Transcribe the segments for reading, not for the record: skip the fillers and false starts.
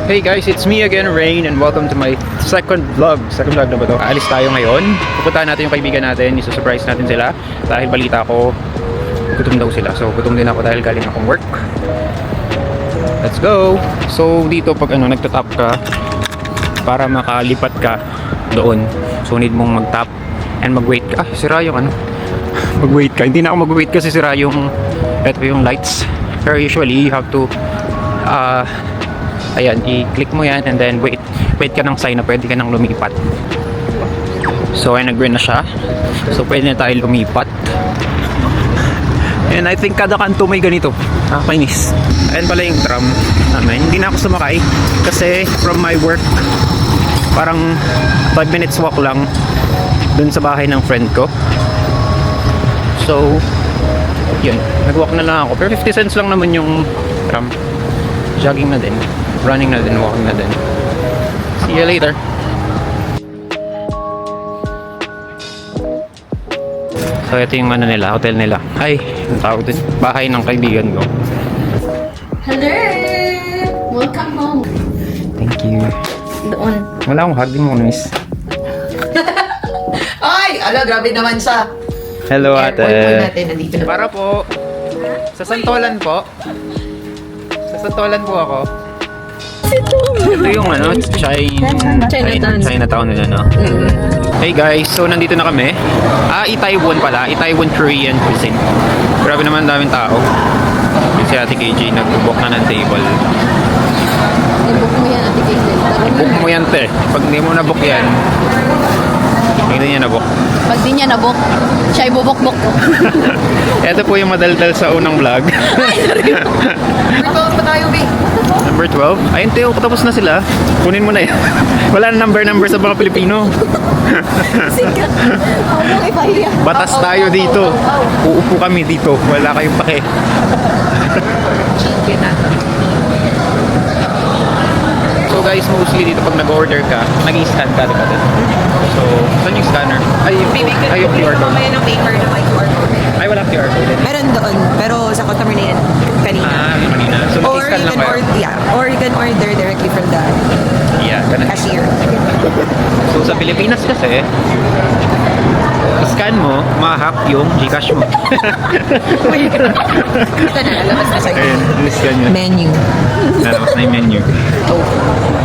Hey guys, it's me again, Rain, and welcome to my second vlog. Second vlog na ba to? Aalis tayo ngayon. Pupuntahan natin yung kaibigan natin. Isusurprise natin sila. Dahil balita ko, gutom daw sila. So, gutom din ako dahil galing akong work. Let's go! So, dito pag nagtatap ka, para makalipat ka doon. So, need mong mag-tap and mag-wait ka. Sira yung mag-wait ka. Hindi na ako mag-wait kasi sira yung lights. Pero usually, you have to ayan, i-click mo yan and then wait ka ng sign na pwede ka nang lumipat. So ay nag-green na siya, so pwede na tayo lumipat. And I think kada kanto may ganito, nakakainis. Ayan pala yung tram namin. Hindi na ako sumakay kasi from my work parang 5 minutes walk lang dun sa bahay ng friend ko. So yun, nag-walk na lang ako, pero 50 cents lang naman yung tram. Jogging na din, running na din, walking na din. See you later. So ito yung nila, hotel nila. Ay, ang tawag din, bahay ng kaibigan ko. Hello! Welcome home. Thank you. Doon. Wala akong hug, di mo miss. Ay! Ala, grabe naman siya. Hello ate. Airport po natin, nandito na. Para po, sa Santolan po. Sa Santolan po ako. Ito yung Chinatown nila, no? Hey guys, so nandito na kami. Itaewon pala, Itaewon Korean cuisine. Grabe naman, daming tao. Yung si Ate KJ nag-book na ng table. I-book mo yan, Ate KJ. I-book mo yan, te. Pag hindi mo na-book yan, hindi niya na-book. Pag di niya na-book, siya ibubok-book ko. Ito po yung madaldal sa unang vlog. Ito pa tayo, B. Number 12. Ayun, Teo, tapos na sila. Kunin mo na yan. Wala na number sa mga Pilipino. Sikat. Ako ay pahiya. Batas tayo dito. Uupo kami dito. Wala kayong pake. Chicken na. So guys, mostly dito pag nag-order ka, nag-i-scan ka, diba? So, saan yung scanner? Ay, yung QR code. Mamaya ng paper na may QR code. Ay, wala QR code. Meron doon, pero sa customer na yan kanina. Kanina. So, Or nag-i-scan you lang can kayo. or you can order directly from the Yeah, ganun. cashier. So, sa Pilipinas kasi, scan mo, ma-hack yung Gcash mo. Ito na, lalabas na sa'yo. Ayun, scan yun. Menu. Lalabas na yung menu. So,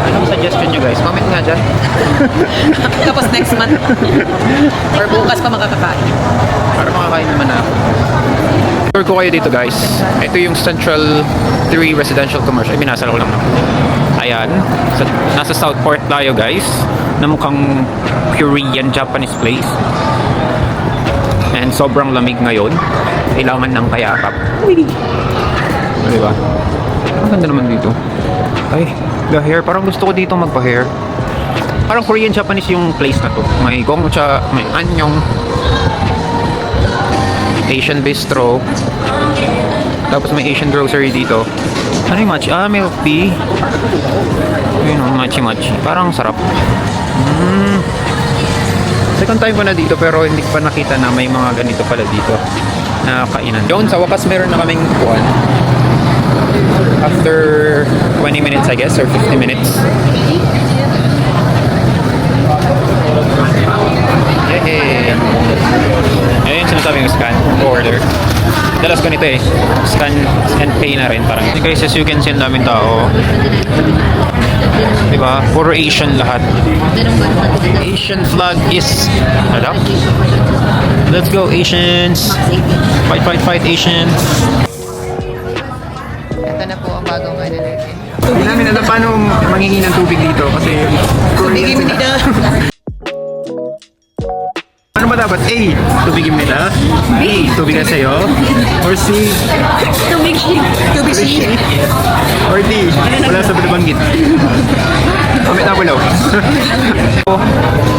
anong suggestion nyo guys? Comment nga dyan. Tapos next month. Or bukas pa makakakain. Para makakain naman ako. Tour ko kayo dito guys. Ito yung Central 3 Residential Commercial. Ay, binasa ko lang naman. Ayan. Nasa Southport tayo guys. Na mukhang Korean Japanese place. And sobrang lamig ngayon. Kailangan ng kayakap. Diba? Ang ganda naman dito. Ay, the hair. Parang gusto ko dito magpa-hair. Parang Korean Japanese yung place na to. May gongcha, may anyong, Asian bistro. Tapos may Asian grocery dito. Ano yung matcha? Milk tea. Ayun o, machi-machi. Parang sarap. Second time ko na dito pero hindi ko pa nakita na may mga ganito pala dito na kainan. Yun, sa wakas meron na kaming kuwan. After 20 minutes I guess or 50 minutes. Yay! Ayun yung sinasabi yung scan order. Dalas ganito eh. Scan and pay na rin parang. Guys, as you can see, ang daming tao. Diba? Puro Asian lahat. Asian flag is... Ano? Let's go Asians! Fight, fight, fight Asians! Ito na po ang bagong natin. Hindi namin alam paano manghingi ng tubig dito kasi Korean sila. Ano ba dapat? A. Tubigin nila. B. Tubigan sa'yo. Or C. Tubig siya. Or D. Wala sa banabanggit. Amit na bulaw.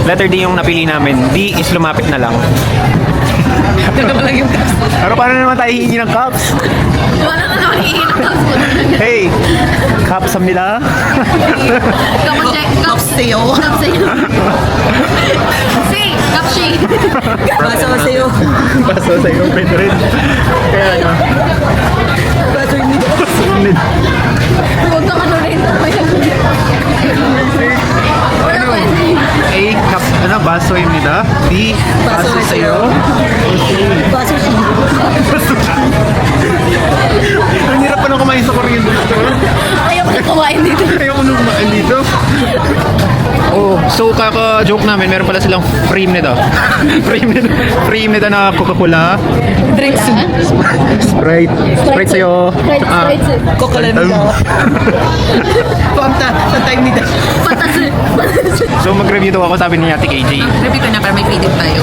Letter D yung napili namin. D is lumapit na lang. Pero paano naman tayo hihingi ng cups? Wala na naman iinang. Hey! Cups sa nila. Cups sa'yo. Cups sa'yo. See, cup shade. Baso sa'yo. Baso sa'yo, pwede rin. Kaya ano? Baso ni. Baso rin. Huwag kang ano rin. So, kaka-joke namin, meron pala silang free nito. free nito na Coca-Cola. Drinks. Sprite. Sprite sa'yo. Ah, Coca-Cola nito. Pamta, sa time nito. so, mag-review daw ako, sabi ni Ate KJ. Review ka na para may feeding tayo.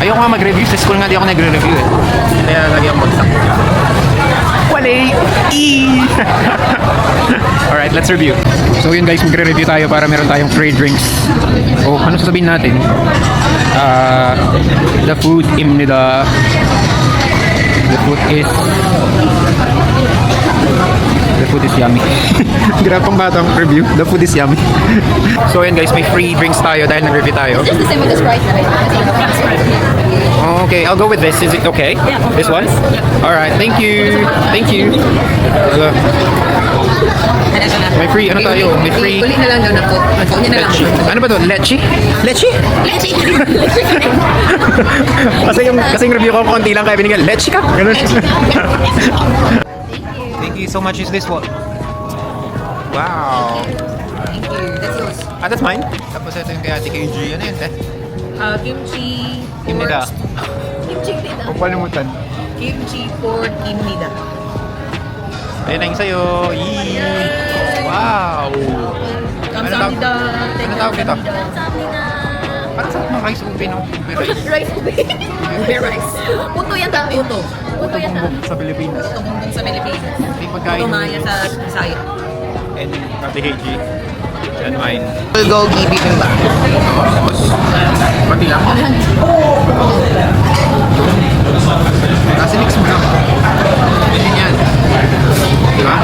Ayoko nga mag-review. Sa school nga di ako nagre-review eh. Kaya lagi ako mag-stop. Wale! Alright, let's review. So yun guys, magre-review tayo para meron tayong free drinks. Oh, ano sasabihin natin? The food nila. The food is yummy. Grabe pang batang review. The food is yummy. So yun guys, may free drinks tayo dahil nag-review tayo. Just the same with the Sprite na rin. Okay, I'll go with this. Is it okay? Yeah. This one? Alright, thank you. Thank you. May free, ano tayo? May free Uli na lang daw na po. Uli na lang. leche. Ano ba to? Leche? Leche? kasi yung review ko konti lang kaya binigyan. Leche ka? Ganun. Thank you so much. Is this one? Wow. Thank you. That's yours. Ah, that's mine? Tapos ito yung kay Ate KG. Ano yun, te? Kimchi. Kimnida. Kimchi dito. Huwag palimutan. Kimchi pork kimnida. Ayan na yung sa'yo. Yee! Wow! Kamsahamnida. Ano tawag dito? Parang sarap ng rice ubi, no? Ubi rice. Rice ube. Ube rice. Puto yan ta. Puto. Puto yan ta. Sa Pilipinas. Puto bumbong sa Pilipinas. May pagkain. Tumaya sa Bisaya. And Ate KG. And mine. Bulgogi bibimbap. Pati lang. Kasi mix mo lang. Ganyan yan. Diba?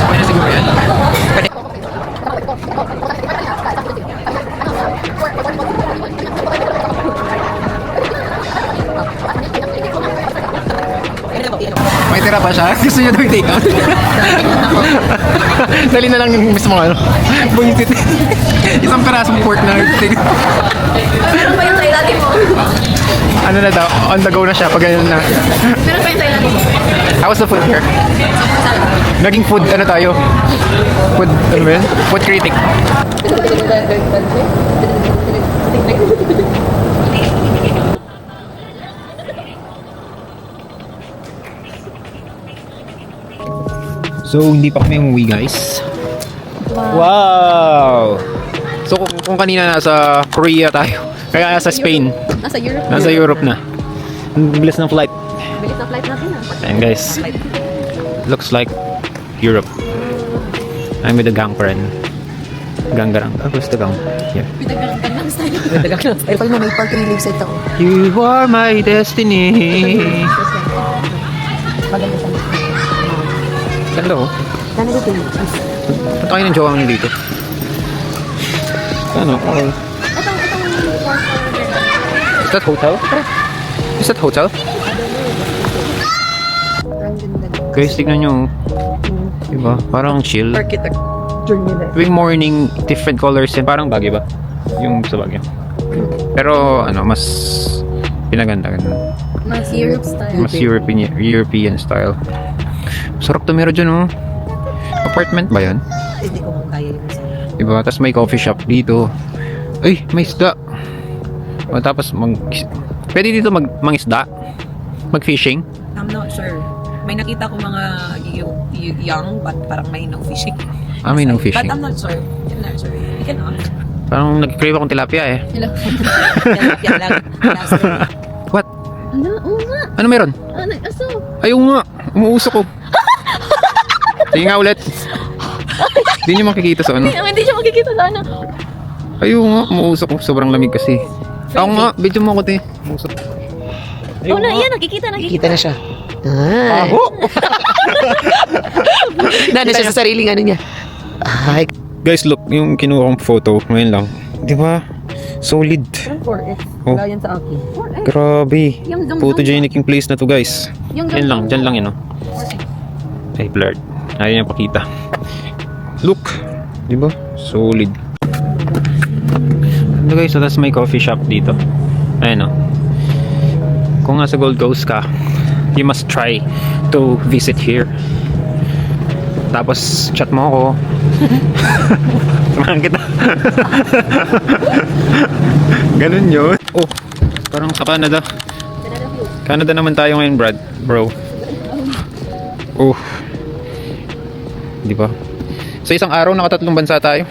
Okay na siguro yan. May tira pa siya? Gusto niya daw i-take out? Dali na lang yung mismo ano. Buisit. Isang perasong pork na take. Meron pa yung sa ilalim mo. Ano na daw? On the go na siya pag ganyan na. Meron pa yung sa ilalim mo. How was the food here? Naging food, ano tayo? Food, ano ba yun? Food critic. So, hindi pa kami umuwi guys. Wow! So, kung kanina nasa Korea tayo, kaya nasa Spain, Nasa Europe. nasa Europe na. Ang bilis ng flight. Bilis na flight natin ah. Ayan guys. Looks like Europe. I'm with the gang friend. Gang-garang. Oh, where's the gang? Here. Pinagkakang style. Dagdag lang. Ay, pag may park relief set ako. You are my destiny. Hello. Sana dito yun. Ba't kayo ng jowa niyo dito? Ano? Okay. Is that hotel? Is that hotel? Guys, tignan nyo. Diba? Parang chill. Architecture nila. Tuwing morning, different colors yan. Parang Baguio ba? Yung sa Baguio. Pero, ano, mas pinaganda. Mas Europe style. Mas European style. Sarap tumira dyan, oh. Apartment ba yan? Hindi ko kaya yun sa... Diba? Tapos may coffee shop dito. Ay, may isda. O, tapos pwede dito mangisda? Mag-fishing? I'm not sure. May nakita ko mga young but parang may no fishing. Ah, may no fishing. But I'm not sure. I'm not sure. You can ask. Parang nag-crave akong tilapia eh. Hello. Yan lang. Last week. What? Ano? Oo nga. Ano meron? Ah, nag-aso. Ayaw nga. Umuusok ko. Sige nga ulit. Hindi nyo makikita sa ano. Hindi siya makikita sana. Ayaw nga. Umuusok ko. Sobrang lamig kasi. Ako nga. Video mo ako, te. Umuusok. Oo na, yan. Nakikita. Kita na siya. Aho! Nana siya sa sariling ano niya. Ay. Guys, look. Yung kinuha kong photo. Ngayon lang. Di ba? Solid. 4S. Oh. Wala yan sa akin. Grabe. Yung dum-dum. Photogenic yung place na to, guys. Yung Yan lang. Dyan lang yun, oh. Ay, blurred. Ayaw niya pakita. Look. Di ba? Solid. Ano guys, so that's my coffee shop dito. Ayan, oh. Kung nasa Gold Coast ka, you must try to visit here. Tapos, chat mo ako. Samahan kita. Ganun yun. Oh, parang sa Canada. Canada naman tayo ngayon, bro. Oh. Di ba? Sa isang araw, nakatatlong bansa tayo.